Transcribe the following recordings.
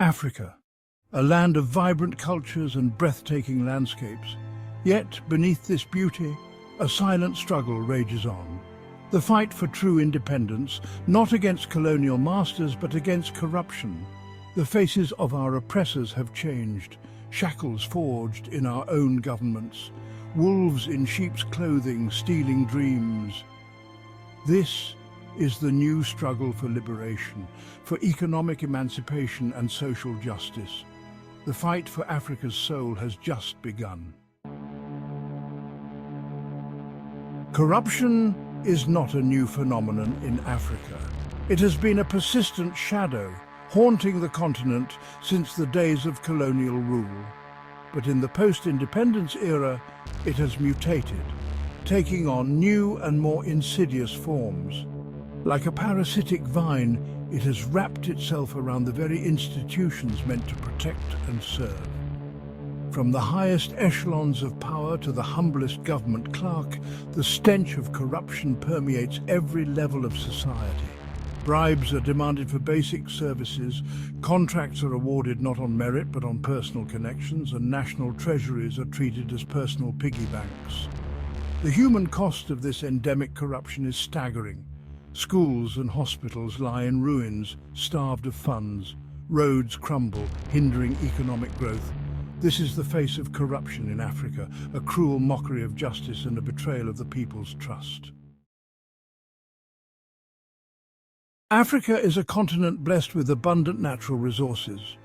Africa, a land of vibrant cultures and breathtaking landscapes. Yet, beneath this beauty, a silent struggle rages on. The fight for true independence, not against colonial masters, but against corruption. The faces of our oppressors have changed, shackles forged in our own governments, wolves in sheep's clothing stealing dreams. This is the new struggle for liberation, for economic emancipation and social justice. The fight for Africa's soul has just begun. Corruption is not a new phenomenon in Africa. It has been a persistent shadow, haunting the continent since the days of colonial rule. But in the post-independence era, it has mutated, taking on new and more insidious forms. Like a parasitic vine, it has wrapped itself around the very institutions meant to protect and serve. From the highest echelons of power to the humblest government clerk, the stench of corruption permeates every level of society. Bribes are demanded for basic services, contracts are awarded not on merit but on personal connections, and national treasuries are treated as personal piggy banks. The human cost of this endemic corruption is staggering. Schools and hospitals lie in ruins, starved of funds. Roads crumble, hindering economic growth. This is the face of corruption in Africa, a cruel mockery of justice and a betrayal of the people's trust. Africa is a continent blessed with abundant natural resources.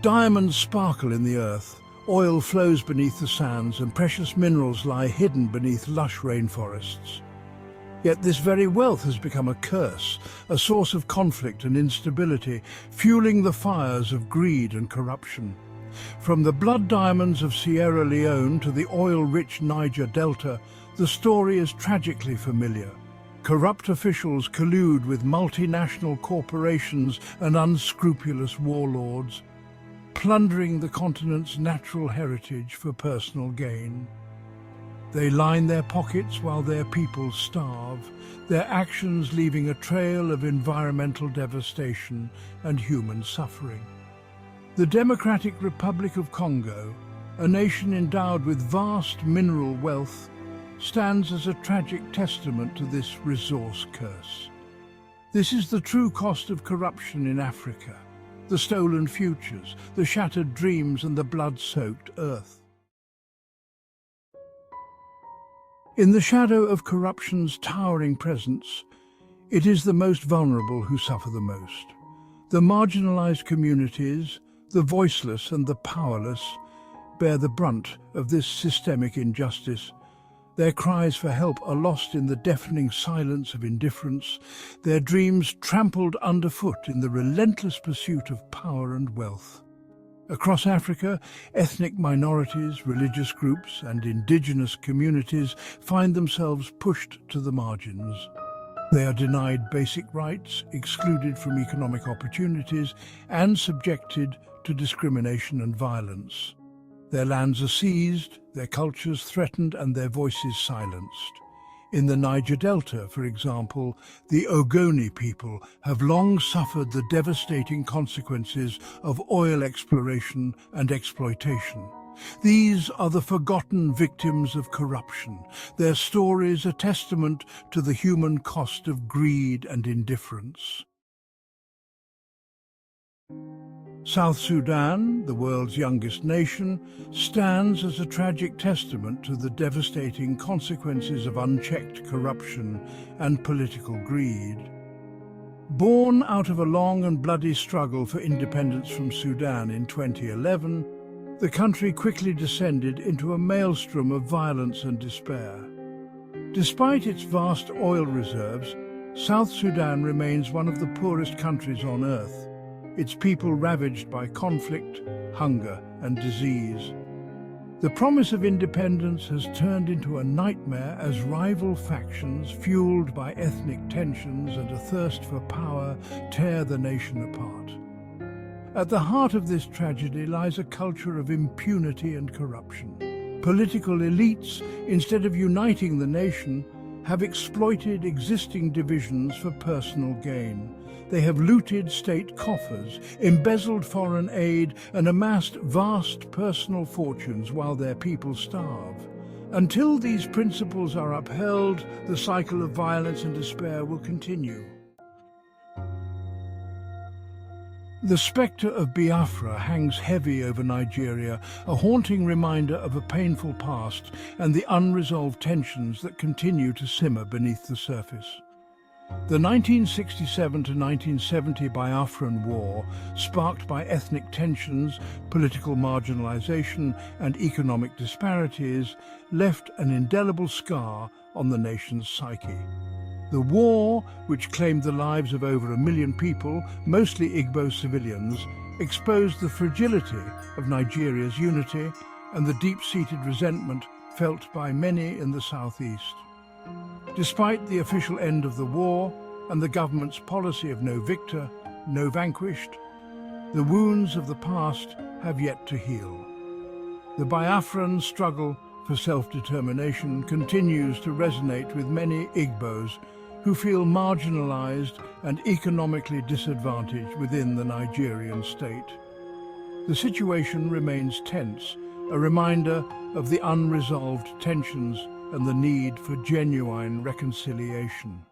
Diamonds sparkle in the earth, oil flows beneath the sands, and precious minerals lie hidden beneath lush rainforests. Yet this very wealth has become a curse, a source of conflict and instability, fueling the fires of greed and corruption. From the blood diamonds of Sierra Leone to the oil-rich Niger Delta, the story is tragically familiar. Corrupt officials collude with multinational corporations and unscrupulous warlords, plundering the continent's natural heritage for personal gain. They line their pockets while their people starve, their actions leaving a trail of environmental devastation and human suffering. The Democratic Republic of Congo, a nation endowed with vast mineral wealth, stands as a tragic testament to this resource curse. This is the true cost of corruption in Africa, the stolen futures, the shattered dreams, and the blood-soaked earth. In the shadow of corruption's towering presence, it is the most vulnerable who suffer the most. The marginalized communities, the voiceless and the powerless, bear the brunt of this systemic injustice. Their cries for help are lost in the deafening silence of indifference, their dreams trampled underfoot in the relentless pursuit of power and wealth. Across Africa, ethnic minorities, religious groups, and indigenous communities find themselves pushed to the margins. They are denied basic rights, excluded from economic opportunities, and subjected to discrimination and violence. Their lands are seized, their cultures threatened, and their voices silenced. In the Niger Delta, for example, the Ogoni people have long suffered the devastating consequences of oil exploration and exploitation. These are the forgotten victims of corruption, their stories a testament to the human cost of greed and indifference. South Sudan, the world's youngest nation, stands as a tragic testament to the devastating consequences of unchecked corruption and political greed. Born out of a long and bloody struggle for independence from Sudan in 2011, the country quickly descended into a maelstrom of violence and despair. Despite its vast oil reserves, South Sudan remains one of the poorest countries on earth, its people ravaged by conflict, hunger, and disease. The promise of independence has turned into a nightmare as rival factions, fueled by ethnic tensions and a thirst for power, tear the nation apart. At the heart of this tragedy lies a culture of impunity and corruption. Political elites, instead of uniting the nation, have exploited existing divisions for personal gain. They have looted state coffers, embezzled foreign aid, and amassed vast personal fortunes while their people starve. Until these principles are upheld, the cycle of violence and despair will continue. The spectre of Biafra hangs heavy over Nigeria, a haunting reminder of a painful past and the unresolved tensions that continue to simmer beneath the surface. The 1967 to 1970 Biafran War, sparked by ethnic tensions, political marginalization, and economic disparities, left an indelible scar on the nation's psyche. The war, which claimed the lives of over 1 million people, mostly Igbo civilians, exposed the fragility of Nigeria's unity and the deep-seated resentment felt by many in the southeast. Despite the official end of the war and the government's policy of no victor, no vanquished, the wounds of the past have yet to heal. The Biafran struggle for self-determination continues to resonate with many Igbos who feel marginalized and economically disadvantaged within the Nigerian state. The situation remains tense, a reminder of the unresolved tensions and the need for genuine reconciliation.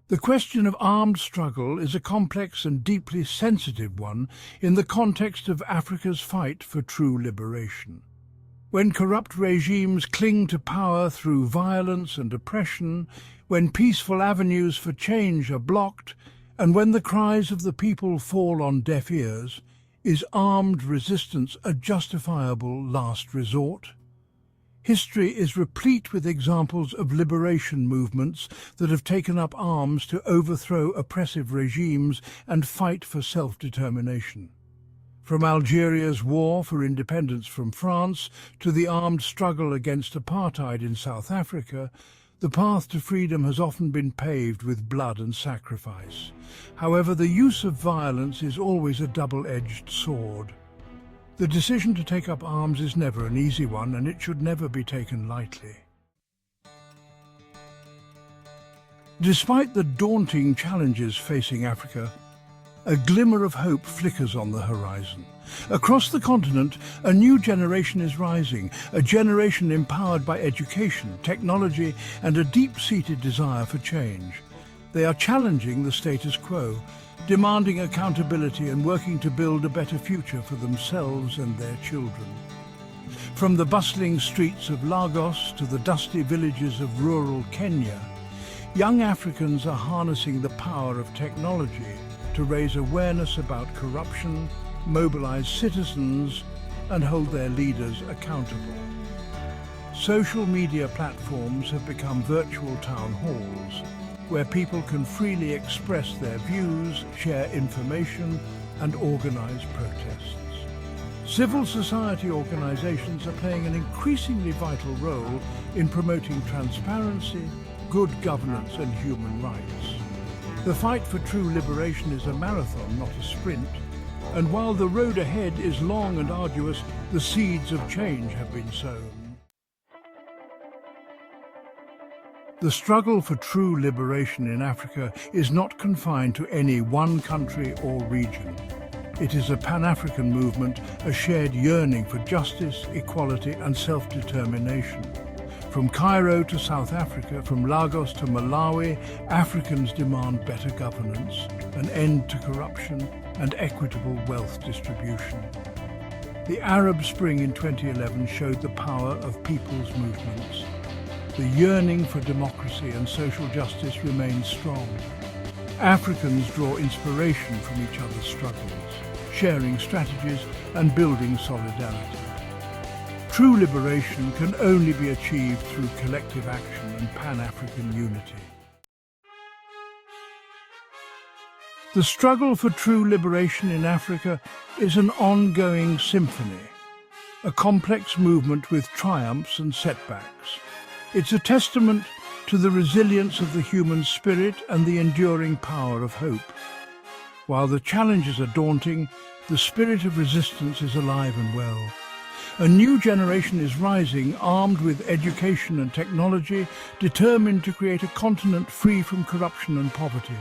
The question of armed struggle is a complex and deeply sensitive one in the context of Africa's fight for true liberation. When corrupt regimes cling to power through violence and oppression, when peaceful avenues for change are blocked, and when the cries of the people fall on deaf ears, is armed resistance a justifiable last resort? History is replete with examples of liberation movements that have taken up arms to overthrow oppressive regimes and fight for self-determination. From Algeria's war for independence from France to the armed struggle against apartheid in South Africa, the path to freedom has often been paved with blood and sacrifice. However, the use of violence is always a double-edged sword. The decision to take up arms is never an easy one, and it should never be taken lightly. Despite the daunting challenges facing Africa, a glimmer of hope flickers on the horizon. Across the continent, a new generation is rising, a generation empowered by education, technology, and a deep-seated desire for change. They are challenging the status quo, demanding accountability and working to build a better future for themselves and their children. From the bustling streets of Lagos to the dusty villages of rural Kenya, young Africans are harnessing the power of technology to raise awareness about corruption, mobilize citizens, and hold their leaders accountable. Social media platforms have become virtual town halls, where people can freely express their views, share information, and organize protests. Civil society organizations are playing an increasingly vital role in promoting transparency, good governance, and human rights. The fight for true liberation is a marathon, not a sprint, and while the road ahead is long and arduous, the seeds of change have been sown. The struggle for true liberation in Africa is not confined to any one country or region. It is a Pan-African movement, a shared yearning for justice, equality, and self-determination. From Cairo to South Africa, from Lagos to Malawi, Africans demand better governance, an end to corruption, and equitable wealth distribution. The Arab Spring in 2011 showed the power of people's movements. The yearning for democracy and social justice remains strong. Africans draw inspiration from each other's struggles, sharing strategies and building solidarity. True liberation can only be achieved through collective action and Pan-African unity. The struggle for true liberation in Africa is an ongoing symphony, a complex movement with triumphs and setbacks. It's a testament to the resilience of the human spirit and the enduring power of hope. While the challenges are daunting, the spirit of resistance is alive and well. A new generation is rising, armed with education and technology, determined to create a continent free from corruption and poverty.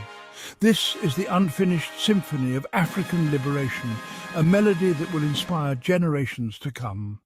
This is the unfinished symphony of African liberation, a melody that will inspire generations to come.